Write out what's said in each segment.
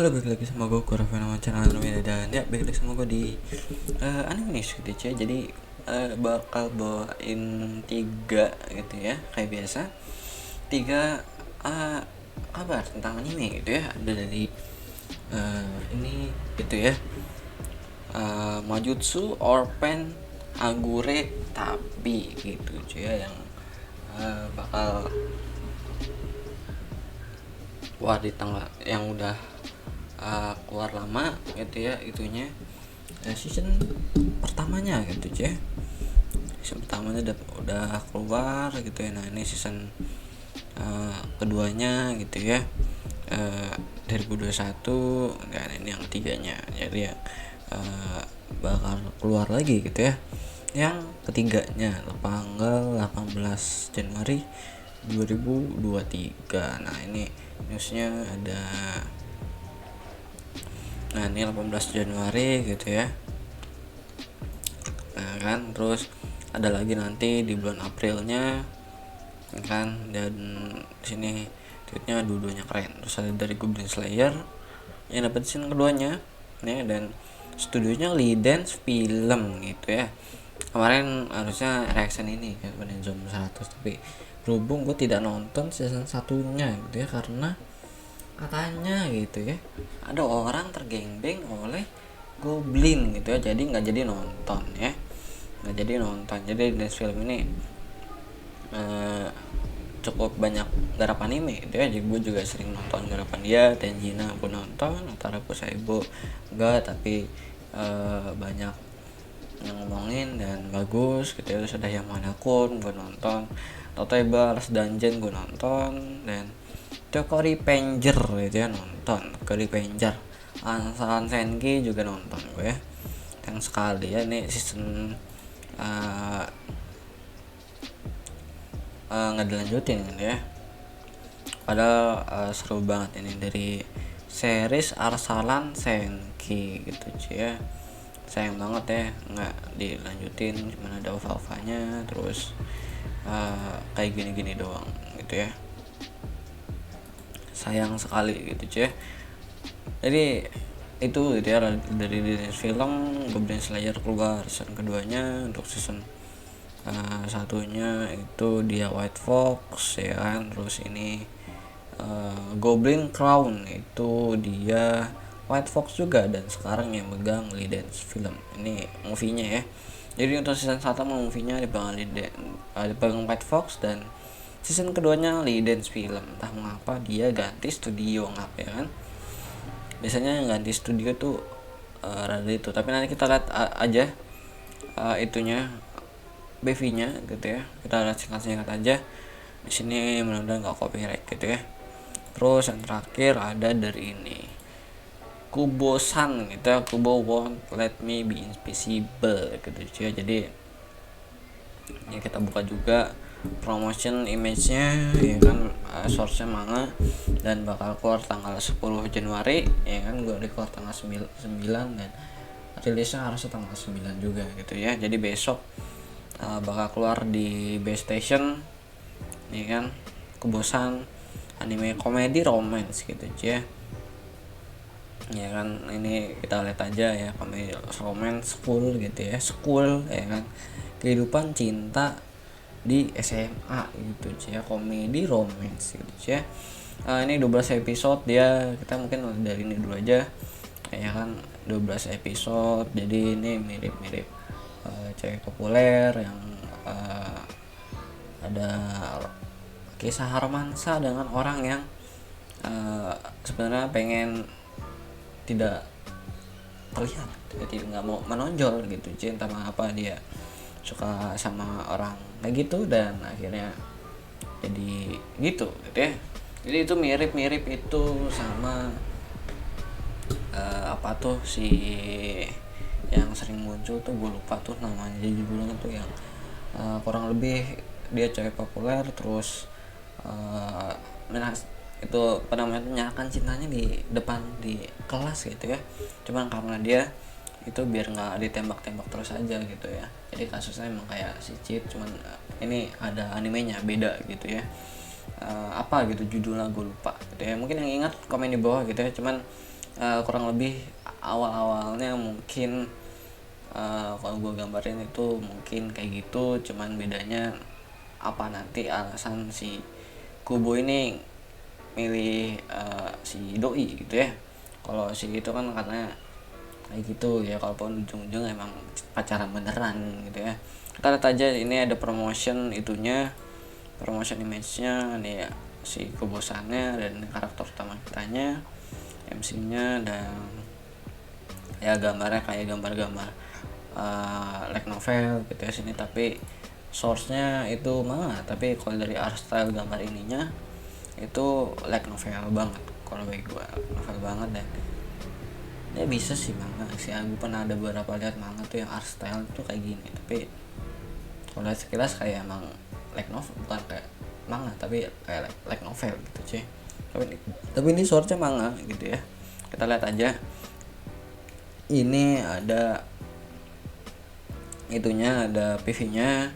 Halo, balik lagi sama gue Rafa, nama channel Anime, dan ya balik lagi sama gue di Anime News gitu ya. Jadi bakal bawain tiga gitu ya, kayak biasa. Tiga kabar tentang anime gitu ya. Ada dari ini gitu ya, Majutsu Orphan Agure Tapi gitu cuy ya, yang bakal di tanggal yang udah keluar lama gitu ya, itunya season pertamanya gitu ya. Season pertamanya udah keluar gitu ya. Nah ini season keduanya gitu ya, 2021, dan ini yang ketiganya. Jadi ya bakal keluar lagi gitu ya, yang ketiganya tanggal 18 Januari 2023. Nah ini newsnya ada. Nah ini 18 Januari gitu ya. Nah kan, terus ada lagi nanti di bulan Aprilnya kan, dan sini tweetnya dua-duanya keren. Terus ada dari Goblin Slayer yang dapat scene keduanya ya, dan studionya Lee Dance Film gitu ya. Kemarin harusnya reaction ini kan pada Zone 100, tapi berhubung gue tidak nonton season satunya gitu ya, karena katanya gitu ya ada orang tergengbeng oleh Goblin gitu ya, jadi nggak jadi nonton ya, nggak jadi nonton. Jadi Dance Film ini cukup banyak garap anime gitu ya, jadi gue juga sering nonton garapan dia. Tenjina aku nonton, Utara Kusaibo enggak, tapi banyak yang ngomongin dan bagus gitu ya. Terus ada yang mana kun gue nonton, Toteba Last Dungeon gue nonton, dan Choco Revenger gitu ya nonton, Choco Revenger. Ansan Senki juga nonton gue ya, yang sekali ya. Ini season nggak dilanjutin gitu ya, padahal seru banget ini dari series Arsalan Senki gitu ya. Sayang banget ya nggak dilanjutin, cuman ada OVA-nya terus kayak gini-gini doang gitu ya, sayang sekali gitu ya. Jadi itu gitu ya, dari film Goblin Slayer keluar season keduanya. Untuk season satunya itu dia White Fox ya kan. Terus ini Goblin Crown itu dia White Fox juga, dan sekarang yang megang Lee Dance Film. Ini movie-nya ya. Jadi untuk season 1 movie-nya dipegang White Fox, dan season keduanya Lee Dance Film. Entah mengapa dia ganti studio ngap ya kan. Biasanya yang ganti studio tuh rada itu, tapi nanti kita lihat aja itunya BV-nya gitu ya. Kita lihat singkat-singkat aja di sini, mudah-mudahan nggak copyright gitu ya. Terus yang terakhir ada dari ini Kubo-san gitu ya, Kubo Won't Let Me Be Invisible gitu ya. Jadi ya kita buka juga promotion image-nya ya kan, source-nya manga, dan bakal keluar tanggal 10 Januari ya kan. Gue record tanggal 9 dan rilisnya harusnya tanggal 9 juga gitu ya. Jadi besok bakal keluar di Base Station ya kan. Kubo-san anime komedi romance gitu ya. Ya kan, ini kita lihat aja ya, komedi romance school gitu ya, school ya kan, kehidupan cinta di SMA gitu ya, komedi romance gitu ya. Ini 12 episode dia, kita mungkin dari ini dulu aja ya kan. 12 episode, jadi ini mirip-mirip cewek populer yang ada kisah romansa dengan orang yang sebenarnya pengen tidak terlihat, jadi nggak mau menonjol gitu, cinta apa dia suka sama orang kayak gitu, dan akhirnya jadi gitu ya. Jadi itu mirip-mirip itu sama apa tuh si yang sering muncul tuh, gue lupa tuh namanya, jadi judulnya tuh yang kurang lebih dia cewek populer terus itu pada menyatakan cintanya di depan di kelas gitu ya. Cuman karena dia itu biar nggak ditembak-tembak terus aja gitu ya, jadi kasusnya emang kayak si cheat, cuman ini ada animenya beda gitu ya. Apa gitu judulnya gue lupa gitu ya, mungkin yang ingat komen di bawah gitu ya. Cuman kurang lebih awal-awalnya mungkin kalau gue gambarin itu mungkin kayak gitu, cuman bedanya apa nanti alasan si Kubo ini milih si Doi gitu ya. Kalau si itu kan karena kayak gitu ya, kalaupun ujung-ujung emang pacaran beneran gitu ya. Kita lihat aja ini ada promotion itunya, promotion image-nya nih ya, si kebosannya dan karakter utama kitanya, MC-nya, dan ya gambarnya kayak gambar-gambar like novel gitu ya sini, tapi source-nya itu manga, tapi kalau dari art style gambar ininya itu like novel banget kalau bagi gue, novel banget. Dan ya bisa sih manga sih, aku pernah ada beberapa lihat manga tuh yang art style tuh kayak gini, tapi kalau lihat sekilas kayak emang like novel, bukan kayak manga tapi kayak like novel gitu cuy. Tapi ini source-nya manga gitu ya. Kita lihat aja, ini ada itunya, ada PV-nya.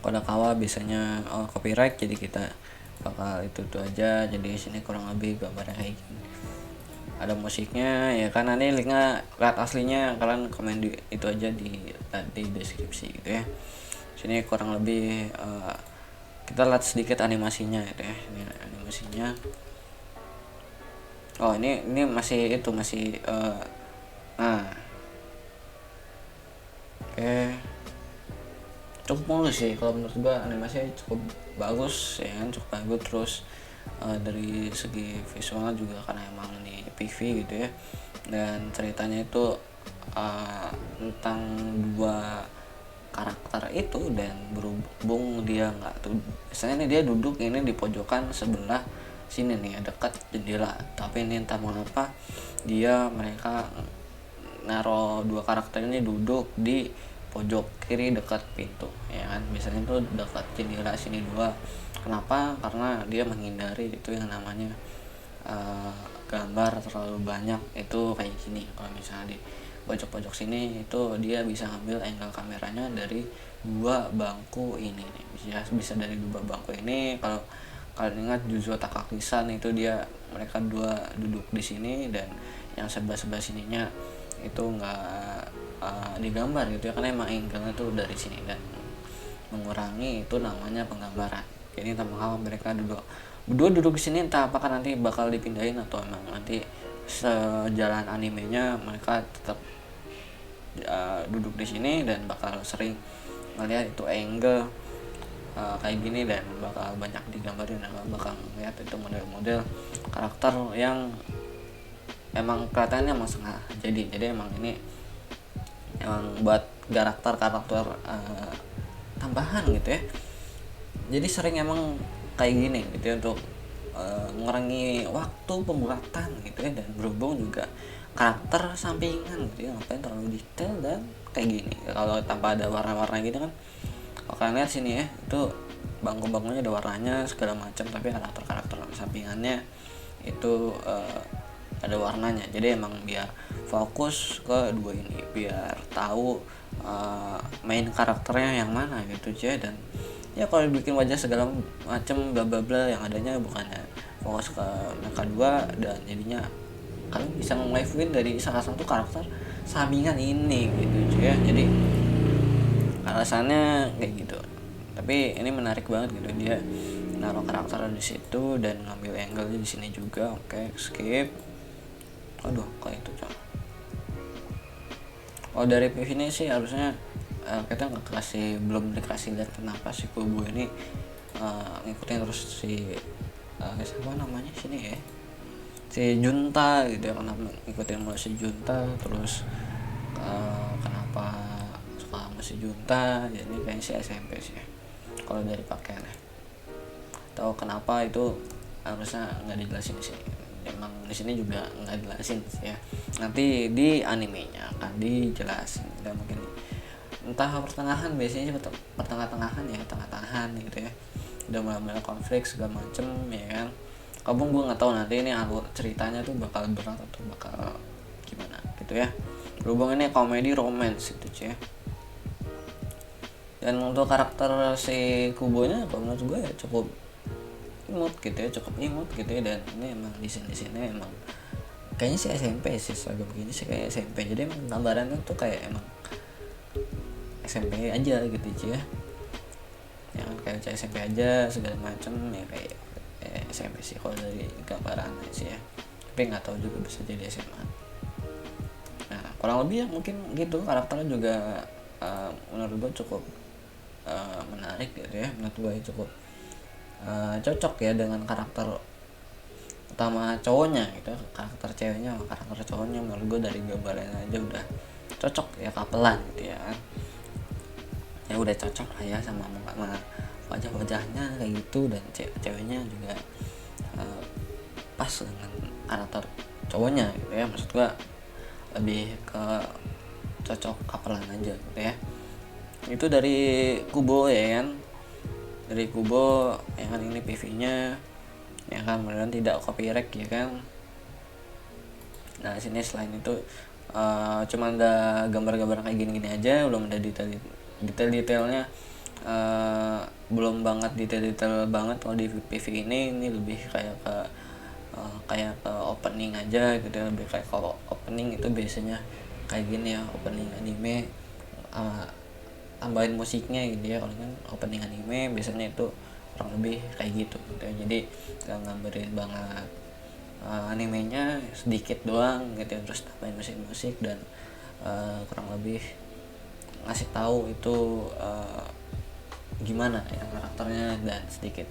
Kodakawa biasanya copyright, jadi kita bakal itu tuh aja. Jadi sini kurang lebih gambarnya kayak gini. Ada musiknya ya kan, nanti linknya lihat aslinya kalian komen di itu aja di deskripsi gitu ya. Sini kurang lebih kita lihat sedikit animasinya gitu ya. Ini animasinya. Oh ini masih itu masih nah oke. Cukup mulus sih kalau menurut gua, animasinya cukup bagus ya kan, cukup bagus. Terus dari segi visual juga karena emang ini PV gitu ya, dan ceritanya itu tentang dua karakter itu, dan berhubung dia nggak tuh biasanya nih dia duduk ini di pojokan sebelah sini nih dekat jendela, tapi ini entah mengapa mereka naro dua karakter ini duduk di pojok kiri dekat pintu ya kan, biasanya tuh dekat jendela sini dua. Kenapa? Karena dia menghindari itu yang namanya gambar terlalu banyak itu kayak gini. Kalau misalnya di pojok-pojok sini itu dia bisa ngambil angle kameranya dari dua bangku ini nih, bisa dari dua bangku ini. Kalau kalian ingat Jujutsu Kaisen itu mereka dua duduk di sini, dan yang sebelah sininya itu nggak digambar gitu ya, karena emang angle-nya tuh dari sini dan mengurangi itu namanya penggambaran. Jadi entah mereka berdua duduk di sini, entah apakah nanti bakal dipindahin atau emang nanti sejalan animenya mereka tetap duduk di sini dan bakal sering melihat itu angle kayak gini, dan bakal banyak digambarin, dan bakal melihat itu model-model karakter yang emang kelihatannya emang sengaja jadi emang ini emang buat karakter tambahan gitu ya. Jadi sering emang kayak gini gitu ya, untuk mengurangi waktu pembuatan gitu ya, dan berhubung juga karakter sampingan gitu ya, ngapain terlalu detail dan kayak gini. Kalau tanpa ada warna-warna gitu kan, kalau kalian lihat sini ya, itu bangku-bangkunya ada warnanya segala macam, tapi karakter sampingannya itu ada warnanya. Jadi emang biar fokus ke dua ini, biar tahu main karakternya yang mana gitu aja. Dan ya kalau bikin wajah segala macam bla bla bla, yang adanya bukannya fokus ke mereka dua, dan jadinya kalian bisa nge-live-in dari salah satu karakter sampingan ini gitu ya. Jadi alasannya kayak gitu. Tapi ini menarik banget gitu, dia naruh karakter di situ dan ngambil angle di sini juga. Oke, skip. Aduh, kayak itu coba. Oh, dari PV ini sih harusnya kita belum dikasih lihat kenapa si Kubo ini ngikutin terus si siapa namanya sini ya, si Junta gitu ya. Kenapa ngikutin mulu si Junta, terus kenapa suka sama si Junta. Jadi kayaknya si SMP sih kalau dari pakaiannya. Tahu kenapa itu harusnya nggak dijelasin di sini. Emang di sini juga nggak dijelasin sih ya, nanti di animenya akan dijelasin. Dan mungkin entah pertengahan, biasanya pertengahan gitu ya, udah mulai konflik segala macem ya kan. Kabung gue nggak tahu nanti ini alur ceritanya tuh bakal berat atau bakal gimana gitu ya, berhubung ini komedi romance gitu ya. Dan untuk karakter si Kubonya kalau menurut gue ya cukup imut gitu ya, dan ini emang di sini emang kayaknya sih SMP sih, seragam gini sih kayak SMP, jadi emang gambarannya tuh kayak emang SMP aja gitu ya, yang kayak SMP aja segala macem ya, kayak SMP sih kalau dari gambarannya sih ya, tapi nggak tahu juga bisa jadi SMA. Nah kurang lebih ya mungkin gitu, karakternya juga menurut gue cukup menarik gitu ya, menurut gue cukup cocok ya dengan karakter utama cowoknya gitu, karakter ceweknya sama karakter cowoknya menurut gue dari gambarnya aja udah cocok ya, kapelan gitu ya kan, ya udah cocok lah ya sama wajah-wajahnya kayak gitu, dan ceweknya juga pas dengan karakter cowoknya gitu ya, maksud gua lebih ke cocok kapelan aja gitu ya. Itu dari Kubo ya kan, dari Kubo ya kan, ini PV-nya ya kan, beneran tidak copyright ya kan. Nah sini selain itu cuma ada gambar-gambar kayak gini-gini aja, belum ada detailnya, belum banget detail banget. Kalau di PV ini lebih kayak ke opening aja gitu, lebih kayak kalau opening itu biasanya kayak gini ya, opening anime tambahin musiknya gitu ya. Kalau kan opening anime biasanya itu kurang lebih kayak gitu ya. Jadi gak ngambilin banget animenya, sedikit doang gitu ya, terus tambahin musik dan kurang lebih ngasih tahu itu gimana ya karakternya, dan sedikit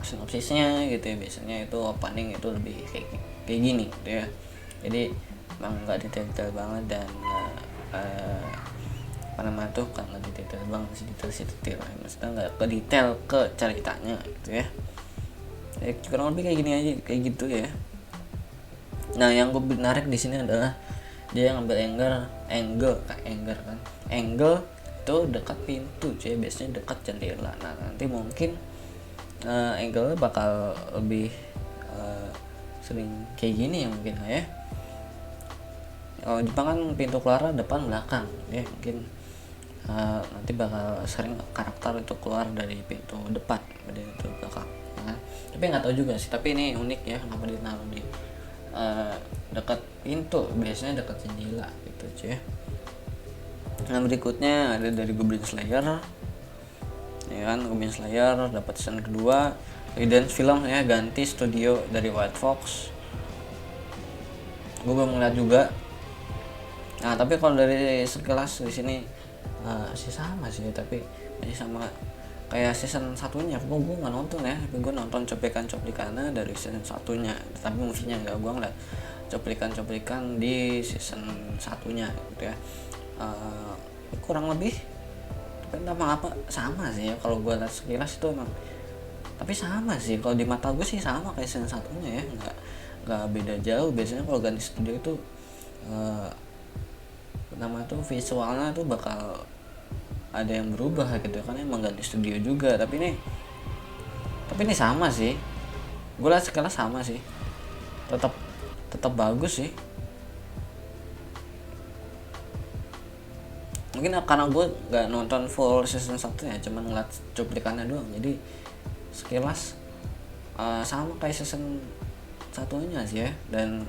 sinopsisnya gitu ya. Biasanya itu opening itu lebih kayak gini gitu ya, jadi emang nggak detail banget, dan apa namanya tuh, kan nggak detail banget sih, detail maksudnya nggak ke detail ke ceritanya gitu ya. Kurang lebih kayak gini aja, kayak gitu ya. Nah yang gue menarik di sini adalah dia ngambil angle itu dekat pintu cuy, biasanya dekat jendela. Nah nanti mungkin angle bakal lebih sering kayak gini ya mungkin ya. Kalau Jepang kan pintu keluar depan belakang ya, mungkin nanti bakal sering karakter itu keluar dari pintu depan, dari pintu belakang. Nah, tapi nggak tahu juga sih, tapi ini unik ya kenapa ditaruh di dekat pintu, biasanya dekat jendela gitu cuy. Nah berikutnya ada dari Goblin Slayer ya kan, Goblin Slayer dapat season kedua, Dance Film ya, ganti studio dari White Fox. Gue belum ngeliat juga. Nah tapi kalau dari sekelas di sini sih sama sih, tapi masih sama kayak season satunya. Gue nggak nonton ya, tapi gue nonton cuplikan-cuplikannya dari season satunya, tapi movie-nya nggak. Gue ngeliat cuplikan-cuplikan di season satunya gitu ya. Kurang lebih tapi apa sama sih ya kalau gue lihat sekilas itu emang, tapi sama sih kalau di mata gue sih sama kayak season satunya ya, nggak beda jauh. Biasanya kalau ganti studio itu nama tuh visualnya tuh bakal ada yang berubah gitu kan, emang ganti studio juga. Tapi ini sama sih, gue lihat sekilas sama sih, tetap bagus sih. Mungkin karena gue gak nonton full season 1 ya, cuma ngeliat cuplikannya doang, jadi sekilas sama kayak season satunya sih ya. Dan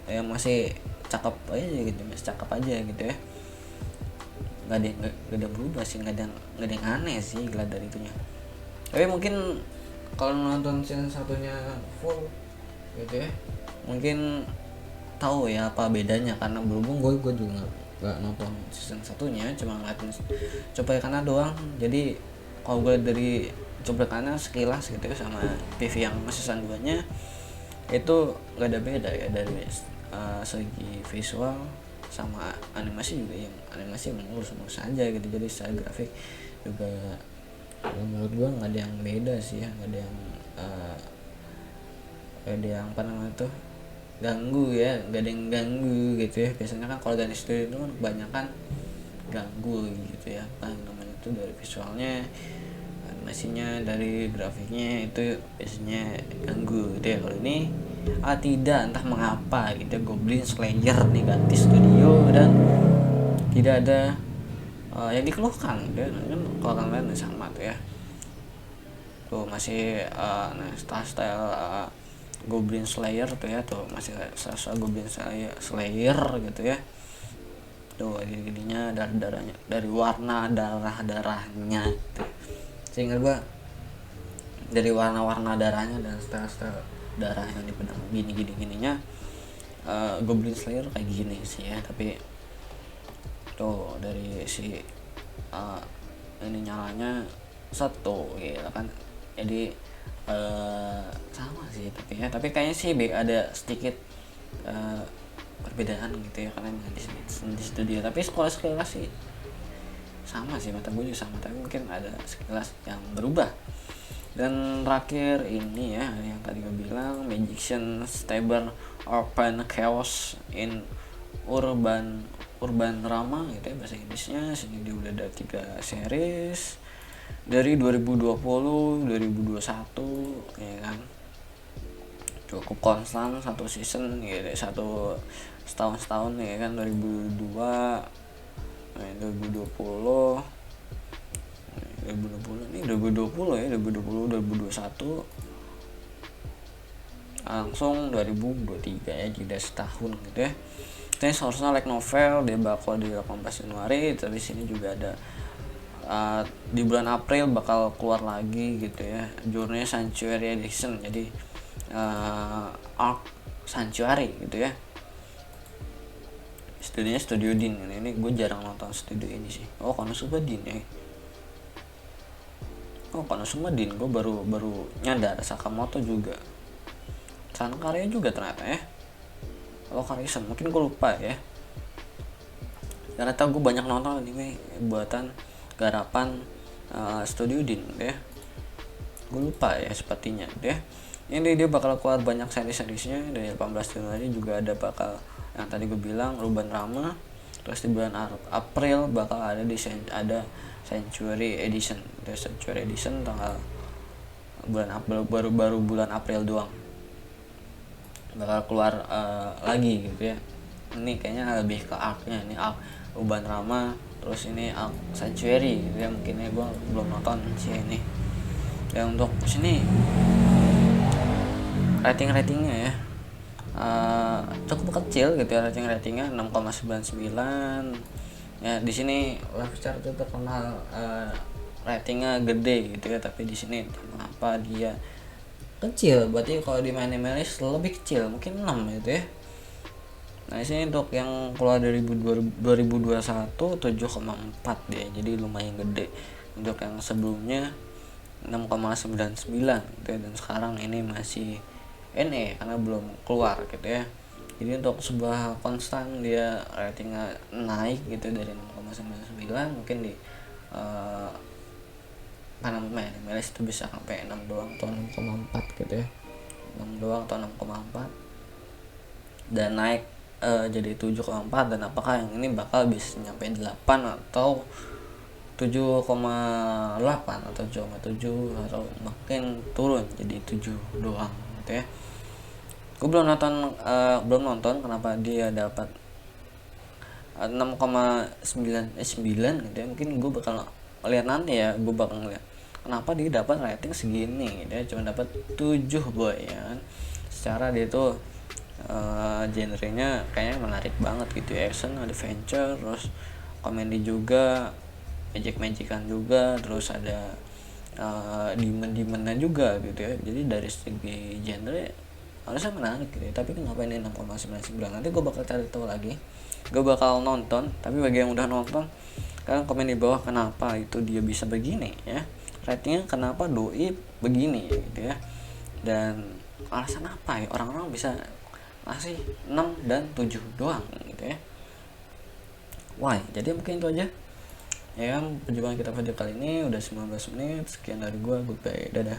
ya masih cakep aja gitu, masih cakep aja gitu ya, gak ada berubah sih, gak ada yang aneh sih gila dari itunya. Tapi mungkin kalau nonton season satunya full gitu ya, mungkin tahu ya apa bedanya, karena berhubung gue juga gak nonton season satunya, cuma ngeliatin cuplikannya doang. Jadi kalau gue dari cuplikannya sekilas gitu ya, sama PV yang season 2 nya itu gak ada beda ya dari segi visual sama animasi juga. Yang animasi mulus aja gitu, jadi secara grafik juga menurut gue gak ada yang beda sih ya, gak ada yang apa namanya tuh ganggu ya, gak ada yang ganggu gitu ya. Biasanya kan kalau dari studio itu kan kebanyakan ganggu gitu ya, apa namanya itu dari visualnya, animasinya, dari grafiknya itu biasanya ganggu gitu ya. Kalau ini tidak, entah mengapa gitu ya, Goblin Slayer nih ganti studio dan tidak ada yang dikeluhkan gitu ya. Kalau kalian sama tuh ya tuh masih style Goblin Slayer tuh ya, tuh masih serasa Goblin Slayer gitu ya. Tuh gini-gininya, darah-darahnya, dari warna darah-darahnya gitu. Sehingga gua dari warna-warna darahnya dan style-style darah yang di pedang gini-gininya, Goblin Slayer kayak gini sih ya. Tapi tuh dari si ini nyalanya satu ya kan, jadi sama sih tapi ya, tapi kayaknya sih ada sedikit perbedaan gitu ya, karena di studio. Tapi sekilas sih sama sih, mata gue juga sama, tapi mungkin ada sekilas yang berubah. Dan terakhir ini ya, yang tadi gue bilang, Magician Stable Urban Chaos in Urban Drama gitu ya bahasa Inggrisnya. Sini dia udah ada 3 series dari 2020 2021 ya kan, cukup konstan satu season gitu, setahun ya kan. 2002 2020 ini 2020 ya, 2021 langsung 2023 ya, jeda setahun gitu ya. Ini source-nya light novel, dia bakal di 18 Januari, tapi sini juga ada di bulan April bakal keluar lagi gitu ya, judulnya Sanctuary Edition. Jadi Arc Sanctuary gitu ya. Studionya Studio Din. Ini gue jarang nonton studio ini sih. Oh, Konosuba Din ya. Oh, Konosuba Din, gue baru nyadar. Sakamoto juga, Sankarya juga ternyata ya. Oh, Karisan, mungkin gue lupa ya. Karena tau gue banyak nonton anime buatan garapan Studio Din ya. Gue lupa ya sepertinya ya. Ini dia bakal keluar banyak series-seriesnya. Dari 18 Januari juga ada bakal yang tadi gue bilang Urban Drama. Terus di bulan April bakal ada Sanctuary Edition. Ada Sanctuary Edition tanggal bulan April, baru bulan April doang bakal keluar lagi gitu ya. Ini kayaknya lebih ke arc-nya, ini arc Urban Drama, terus ini arc Sanctuary gitu ya. Mungkin ya gue belum nonton sih ini. Ya untuk sini ratingnya ya cukup kecil gitu ya, ratingnya 6,99 ya. Di sini Love Star itu terkenal ratingnya gede gitu ya, tapi di sini kenapa dia kecil? Berarti kalau di Minimalist lebih kecil, mungkin 6 gitu ya. Nah, di sini untuk yang keluar dari 2021 7,4 dia, jadi lumayan gede. Untuk yang sebelumnya 6,99 gitu ya, dan sekarang ini masih NE karena belum keluar gitu ya. Jadi untuk sebuah konstan dia ratingnya naik gitu dari 6,99, mungkin di karena Minimalist itu bisa sampai 6 doang atau 6,4 gitu ya, 6 doang atau 6,4 dan naik jadi 7,4. Dan apakah yang ini bakal bisa nyampe 8 atau 7,8 atau 7,7 atau makin turun jadi 7 doang gitu ya. Gue belum nonton kenapa dia dapat 6,9 gitu ya. Mungkin gue bakal lihat nanti ya, gue bakal ngeliat kenapa dia dapat rating segini. Dia cuma dapat 7 boy ya kan. Secara dia tuh genrenya kayaknya menarik banget gitu ya, action, adventure, terus komedi juga, magic-magican juga, terus ada demon-demonnya juga gitu ya. Jadi dari segi genre harusnya menarik gitu ya. Tapi kenapa ini 6,99? Nanti gue bakal cari tahu lagi, gue bakal nonton. Tapi bagi yang udah nonton, kalian komen di bawah kenapa itu dia bisa begini ya, ratingnya kenapa doi begini gitu ya, dan alasan apa ya orang-orang bisa ngasih 6 dan 7 doang gitu ya. Why? Jadi mungkin itu aja ya kan perjumpaan kita pada kali ini. Udah 19 menit. Sekian dari gue, goodbye, dadah.